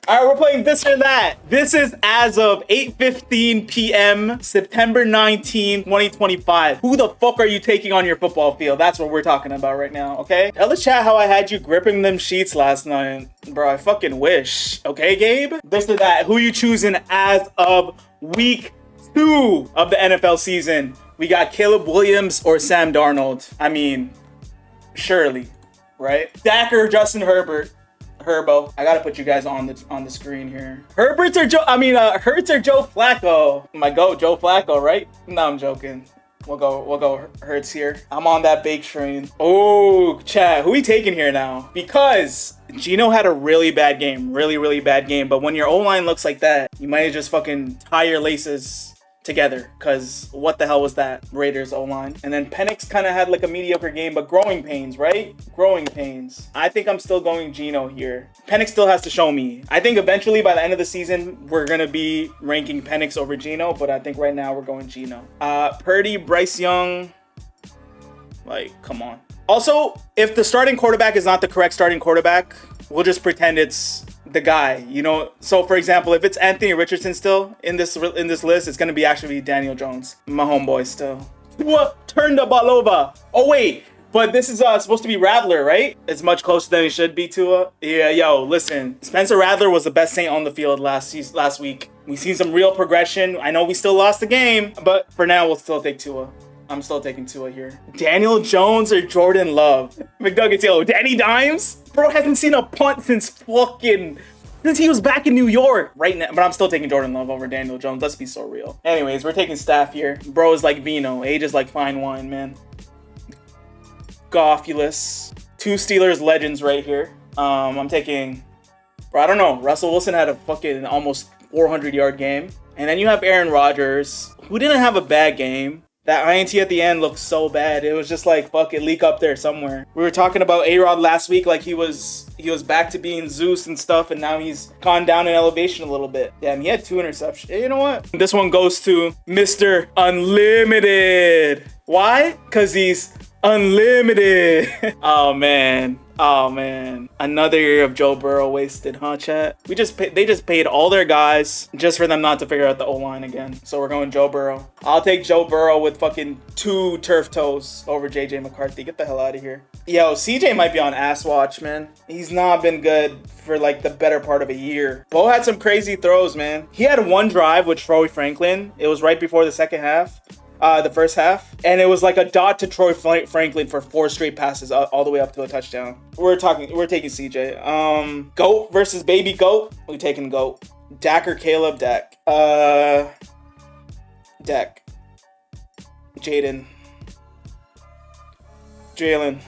All right, we're playing this or that. This is as of 8:15 p.m. September 19, 2025. Who the fuck are you taking on your football field? That's what we're talking about right now, okay? Tell the chat how I had you gripping them sheets last night. Bro, I fucking wish. Okay, Gabe? This or that. Who you choosing as of week 2 of the NFL season? We got Caleb Williams or Sam Darnold. I mean, surely, right? Dak or Justin Herbert. Herbo. I gotta put you guys on the screen here. Hurts or Joe Flacco. My goat, Joe Flacco, right? No, I'm joking. We'll go Hurts here. I'm on that bake train. Oh, chat, who we taking here now? Because Gino had a really bad game. Really bad game. But when your O-line looks like that, you might just fucking tie your laces together, because what the hell was that Raiders O-line? And then Penix kind of had like a mediocre game, but growing pains, right? Growing pains. I think I'm still going Gino here. Penix still has to show me. I think eventually by the end of the season we're gonna be ranking Penix over Gino, but I think right now we're going Gino. Purdy, Bryce Young, like, come on. Also, if the starting quarterback is not the correct starting quarterback, we'll just pretend it's the guy, you know. So for example, if it's Anthony Richardson still in this list, it's gonna be actually Daniel Jones, my homeboy still. What? Turn the ball over. Oh wait, but this is supposed to be Rattler, right? It's much closer than it should be to yeah, yo, listen, Spencer Rattler was the best Saint on the field last week. We've seen some real progression. I know we still lost the game, but for now we'll still take Tua. I'm still taking Tua here. Daniel Jones or Jordan Love? McNuggets, yo, Danny Dimes? Bro hasn't seen a punt since he was back in New York right now. But I'm still taking Jordan Love over Daniel Jones. Let's be so real. Anyways, we're taking staff here. Bro is like vino. Age is like fine wine, man. Goffulous. 2 Steelers legends right here. I'm taking, bro, I don't know. Russell Wilson had a fucking almost 400-yard game. And then you have Aaron Rodgers, who didn't have a bad game. That INT at the end looked so bad. It was just like, fuck it, leak up there somewhere. We were talking about A-Rod last week, like he was back to being Zeus and stuff, and now he's gone down in elevation a little bit. Damn, he had 2 interceptions. You know what? This one goes to Mr. Unlimited. Why? Because he's unlimited. Oh man. Another year of Joe Burrow wasted, huh, chat? They just paid all their guys just for them not to figure out the O-line again. So we're going Joe Burrow. I'll take Joe Burrow with fucking 2 turf toes over JJ McCarthy. Get the hell out of here. Yo, CJ might be on ass watch, man. He's not been good for like the better part of a year. Bo had some crazy throws, man. He had one drive with Troy Franklin. It was right before the first half, and it was like a dot to Troy Franklin for 4 straight passes all the way up to a touchdown. We're taking CJ. Goat versus baby goat. We're taking goat. Dak or Caleb? Dak. Dak. Jalen.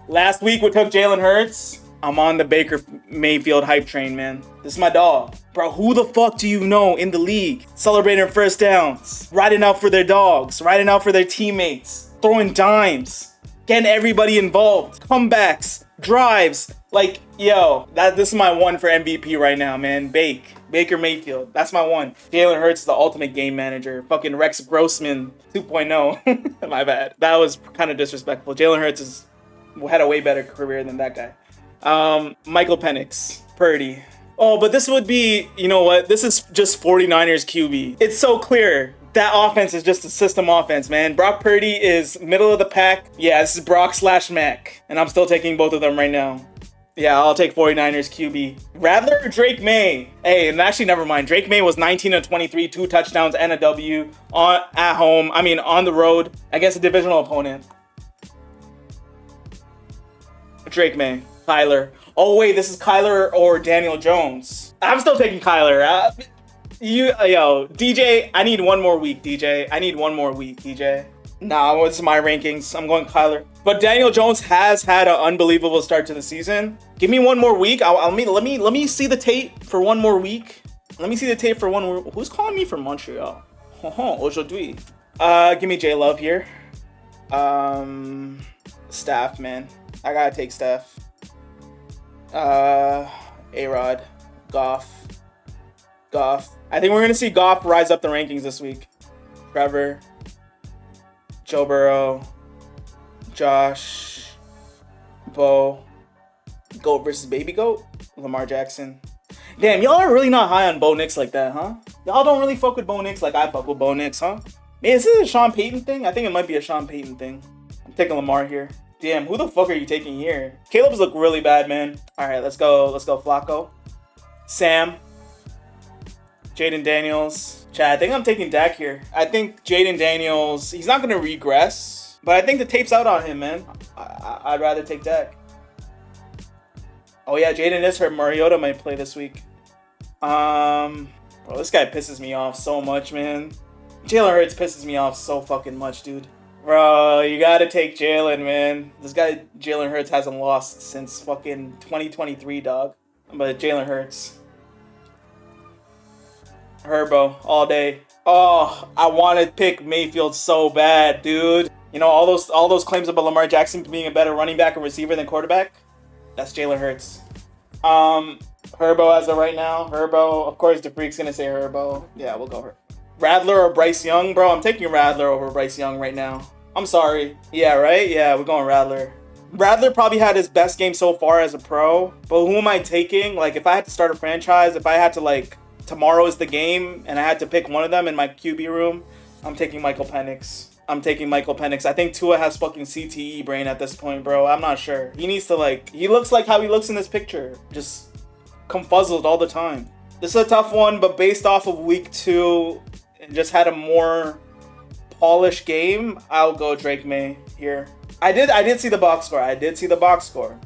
Last week we took Jalen Hurts. I'm on the Baker Mayfield hype train, man. This is my dog. Bro, who the fuck do you know in the league celebrating first downs, riding out for their dogs, riding out for their teammates, throwing dimes, getting everybody involved, comebacks, drives? Like, yo, this is my one for MVP right now, man. Baker Mayfield. That's my one. Jalen Hurts is the ultimate game manager. Fucking Rex Grossman 2.0. My bad. That was kind of disrespectful. Jalen Hurts had a way better career than that guy. Michael Penix, Purdy. Oh, but this would be, you know what? This is just 49ers QB. It's so clear. That offense is just a system offense, man. Brock Purdy is middle of the pack. Yeah, this is Brock/Mac. And I'm still taking both of them right now. Yeah, I'll take 49ers QB. Rattler or Drake May? Hey, and actually, never mind. Drake May was 19 of 23, 2 touchdowns and a W on the road against a divisional opponent. Drake May. Kyler. Oh wait, this is Kyler or Daniel Jones. I'm still taking Kyler. Yo, DJ, I need one more week, DJ. Nah, what's my rankings? I'm going Kyler. But Daniel Jones has had an unbelievable start to the season. Give me one more week. Let me see the tape for one more week. Who's calling me from Montreal? Aujourd'hui. Give me J Love here. Staff, man. I gotta take Steph. A-Rod. Goff. I think we're gonna see Goff rise up the rankings this week. Trevor. Joe Burrow. Josh. Bo. Goat versus baby goat. Lamar Jackson. Damn, y'all are really not high on Bo Nix like that, huh? Y'all don't really fuck with Bo Nix like I fuck with Bo Nix, huh? Man, is this a Sean Payton thing? I think it might be a Sean Payton thing. I'm taking Lamar here. Damn, who the fuck are you taking here? Caleb's look really bad, man. All right, let's go. Let's go, Flacco. Sam. Jaden Daniels. Chad, I think I'm taking Dak here. I think Jaden Daniels, he's not going to regress, but I think the tape's out on him, man. I'd rather take Dak. Oh, yeah, Jaden is hurt. Mariota might play this week. Bro, this guy pisses me off so much, man. Jalen Hurts pisses me off so fucking much, dude. Bro, you gotta take Jalen, man. This guy, Jalen Hurts, hasn't lost since fucking 2023, dog. But Jalen Hurts. Herbo, all day. Oh, I want to pick Mayfield so bad, dude. You know, all those claims about Lamar Jackson being a better running back and receiver than quarterback? That's Jalen Hurts. Herbo as of right now. Herbo, of course, the freak's gonna say Herbo. Yeah, we'll go Herbo. Radler or Bryce Young? Bro, I'm taking Radler over Bryce Young right now. I'm sorry. Yeah, right? Yeah, we're going Radler. Radler probably had his best game so far as a pro, but who am I taking? Like, if I had to start a franchise, if I had to, like, tomorrow is the game, and I had to pick one of them in my QB room, I'm taking Michael Penix. I'm taking Michael Penix. I think Tua has fucking CTE brain at this point, bro. I'm not sure. He needs to, like, he looks like how he looks in this picture. Just confuzzled all the time. This is a tough one, but based off of week 2, and just had a more polished game, I'll go Drake May here. I did see the box score. I did see the box score.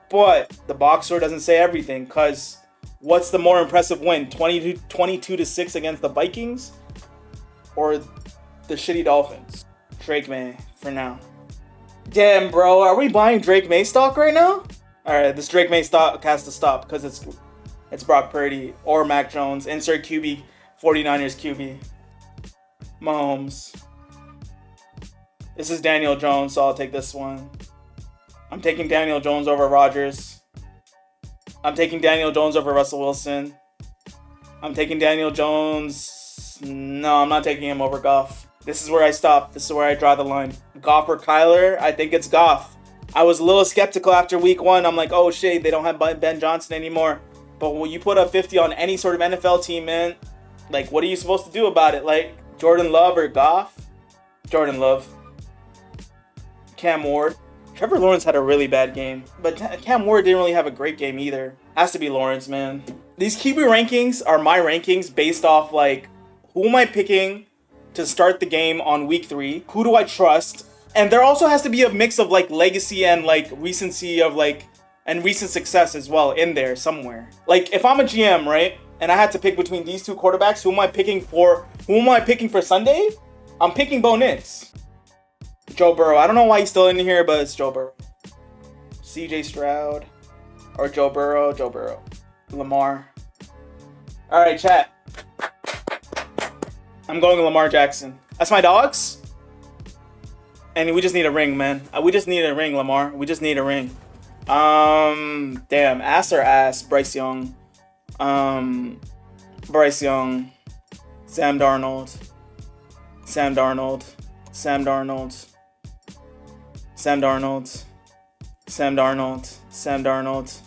But the box score doesn't say everything, because what's the more impressive win? 22-6 against the Vikings? Or the shitty Dolphins? Drake May for now. Damn, bro. Are we buying Drake May stock right now? Alright, this Drake May stock has to stop because it's Brock Purdy or Mac Jones. Insert QB. 49ers QB. Mahomes. This is Daniel Jones, so I'll take this one. I'm taking Daniel Jones over Rodgers. I'm taking Daniel Jones over Russell Wilson. I'm taking Daniel Jones. No, I'm not taking him over Goff. This is where I stop. This is where I draw the line. Goff or Kyler? I think it's Goff. I was a little skeptical after week 1. I'm like, oh shit, they don't have Ben Johnson anymore. But when you put up 50 on any sort of NFL team, man, like, what are you supposed to do about it? Like, Jordan Love or Goff? Jordan Love. Cam Ward. Trevor Lawrence had a really bad game, but Cam Ward didn't really have a great game either. Has to be Lawrence, man. These QB rankings are my rankings based off, like, who am I picking to start the game on week 3? Who do I trust? And there also has to be a mix of, like, legacy and, like, recency of, like, and recent success as well in there somewhere. Like, if I'm a GM, right, and I had to pick between these two quarterbacks, who am I picking for Sunday? I'm picking Bo Nix. Joe Burrow. I don't know why he's still in here, but it's Joe Burrow. CJ Stroud or Joe Burrow. Joe Burrow. Lamar. All right, chat. I'm going to Lamar Jackson. That's my dogs. And we just need a ring, man. We just need a ring, Lamar. We just need a ring. Damn. Ass or ass? Bryce Young. Bryce Young. Sam Darnold. Sam Darnold. Sam Darnold. Sam Darnold. Sam Darnold. Sam Darnold.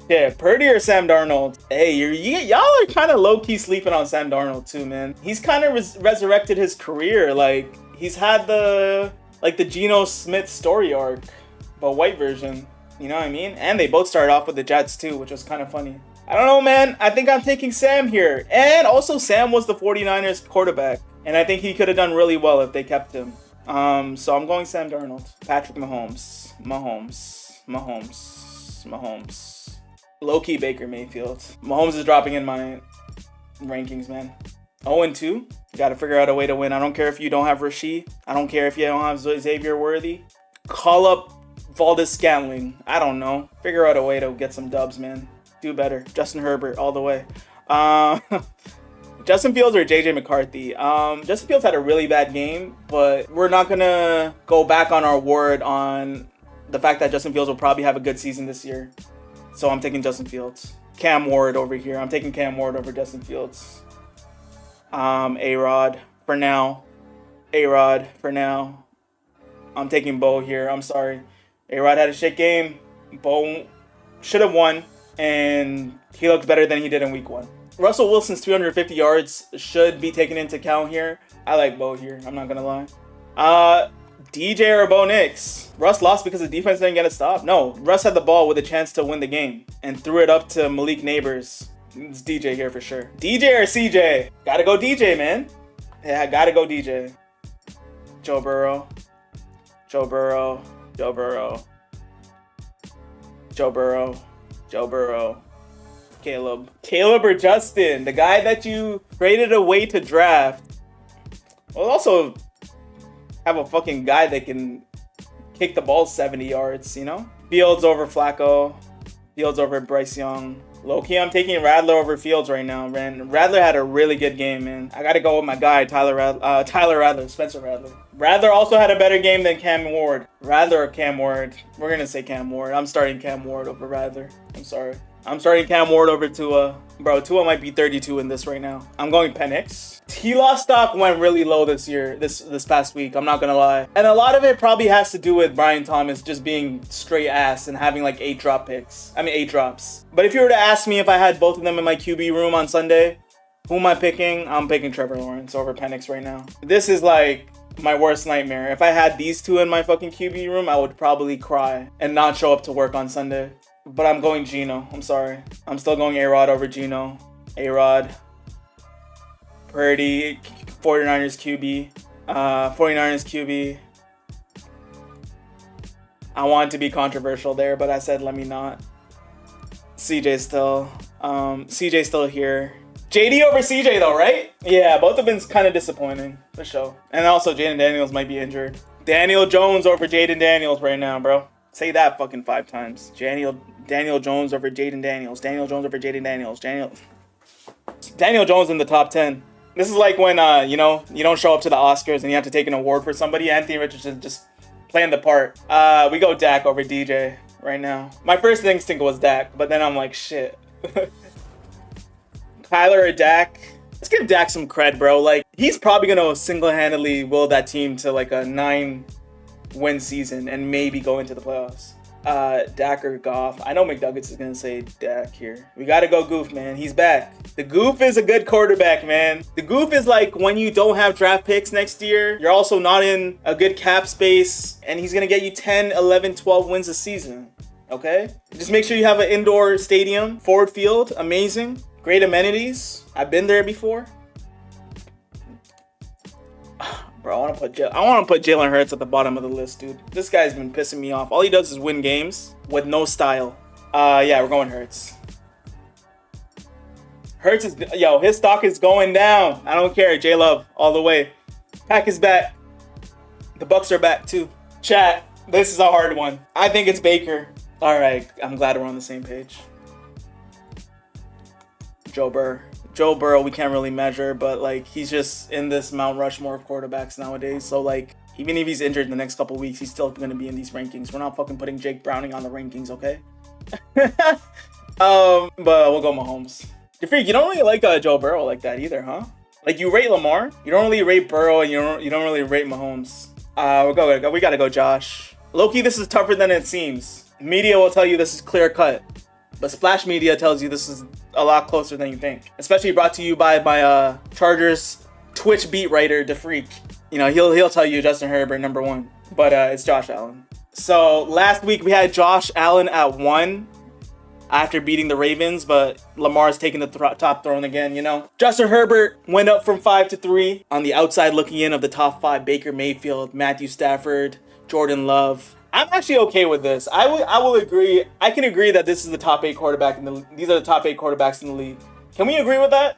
Yeah, Purdy or Sam Darnold? Hey, y'all are kind of low-key sleeping on Sam Darnold too, man. He's kind of resurrected his career. Like, he's had the Geno Smith story arc, but white version. You know what I mean? And they both started off with the Jets too, which was kind of funny. I don't know, man. I think I'm taking Sam here. And also, Sam was the 49ers quarterback. And I think he could have done really well if they kept him. So I'm going Sam Darnold. Patrick Mahomes. Mahomes. Low-key Baker Mayfield. Mahomes is dropping in my rankings, man. 0-2. You got to figure out a way to win. I don't care if you don't have Rasheed. I don't care if you don't have Xavier Worthy. Call up Valdez Scantling. I don't know. Figure out a way to get some dubs, man. Do better. Justin Herbert all the way. Justin Fields or JJ McCarthy? Justin Fields had a really bad game, but we're not going to go back on our word on the fact that Justin Fields will probably have a good season this year. So I'm taking Justin Fields. Cam Ward over here. I'm taking Cam Ward over Justin Fields. A-Rod for now. A-Rod for now. I'm taking Bo here. I'm sorry. A-Rod had a shit game. Bo should have won. and he looked better than he did in week 1. Russell Wilson's 350 yards should be taken into account here. I like Bo here. I'm not going to lie. DJ or Bo Nix? Russ lost because the defense didn't get a stop? No, Russ had the ball with a chance to win the game and threw it up to Malik Neighbors. It's DJ here for sure. DJ or CJ? Gotta go DJ, man. Yeah, gotta go DJ. Joe Burrow. Joe Burrow. Joe Burrow. Joe Burrow. Joe Burrow. Caleb. Caleb or Justin? The guy that you traded away to draft. Well, also have a fucking guy that can kick the ball 70 yards, you know? Fields over Flacco. Fields over Bryce Young. Low-key, I'm taking Radler over Fields right now, man. Radler had a really good game, man. I gotta go with my guy, Spencer Radler. Radler also had a better game than Cam Ward. Radler or Cam Ward? We're gonna say Cam Ward. I'm starting Cam Ward over Radler. I'm sorry. I'm starting Cam Ward over Tua. Bro, Tua might be 32 in this right now. I'm going Penix. T-Law stock went really low this year, this past week. I'm not gonna lie. And a lot of it probably has to do with Brian Thomas just being straight ass and having like 8 drops. But if you were to ask me if I had both of them in my QB room on Sunday, who am I picking? I'm picking Trevor Lawrence over Penix right now. This is like my worst nightmare. If I had these two in my fucking QB room, I would probably cry and not show up to work on Sunday. But I'm going Geno. I'm sorry. I'm still going A-Rod over Geno. A-Rod. Purdy. 49ers QB. 49ers QB. I wanted to be controversial there, but I said let me not. CJ's still here. JD over CJ though, right? Yeah, both have been kind of disappointing for sure. And also Jaden Daniels might be injured. Daniel Jones over Jaden Daniels right now, bro. Say that fucking 5 times. Daniel Jones over Jaden Daniels. Daniel Jones over Jaden Daniels. Daniel Jones in the top 10. This is like when, you don't show up to the Oscars and you have to take an award for somebody. Anthony Richardson just playing the part. We go Dak over DJ right now. My first instinct was Dak, but then I'm like, shit. Kyler or Dak? Let's give Dak some cred, bro. Like, he's probably going to single-handedly will that team to like a 9-win season and maybe go into the playoffs. Dak or Goff. I know McDuggets is gonna say Dak here. We gotta go Goof, man. He's back. The Goof is a good quarterback, man. The Goof is like when you don't have draft picks next year, you're also not in a good cap space, and he's gonna get you 10, 11, 12 wins a season. Okay? Just make sure you have an indoor stadium, Ford Field, amazing. Great amenities. I've been there before. Bro, I want to put Jalen Hurts at the bottom of the list, dude. This guy's been pissing me off. All he does is win games with no style. Yeah, we're going Hurts. Hurts is, his stock is going down. I don't care. J-Love all the way. Pack is back. The Bucks are back too. Chat, this is a hard one. I think it's Baker. All right, I'm glad we're on the same page. Joe Burrow, we can't really measure, but like he's just in this Mount Rushmore of quarterbacks nowadays. So like even if he's injured in the next couple weeks, he's still gonna be in these rankings. We're not fucking putting Jake Browning on the rankings, okay? But we'll go Mahomes. You freak, you don't really like Joe Burrow like that either, huh? Like you rate Lamar, you don't really rate Burrow, and you don't really rate Mahomes. We gotta go Josh. Low-key, this is tougher than it seems. Media will tell you this is clear cut, but Splash Media tells you this is a lot closer than you think. Especially brought to you by my Chargers Twitch beat writer, DeFreak. You know, he'll tell you Justin Herbert #1, but it's Josh Allen. So last week we had Josh Allen at 1 after beating the Ravens, but Lamar's taking the top throne again, you know. Justin Herbert went up from 5 to 3 on the outside looking in of the top 5. Baker Mayfield, Matthew Stafford, Jordan Love. I'm actually okay with this. I will agree. I can agree that this is the top 8 quarterback these are the top 8 quarterbacks in the league. Can we agree with that?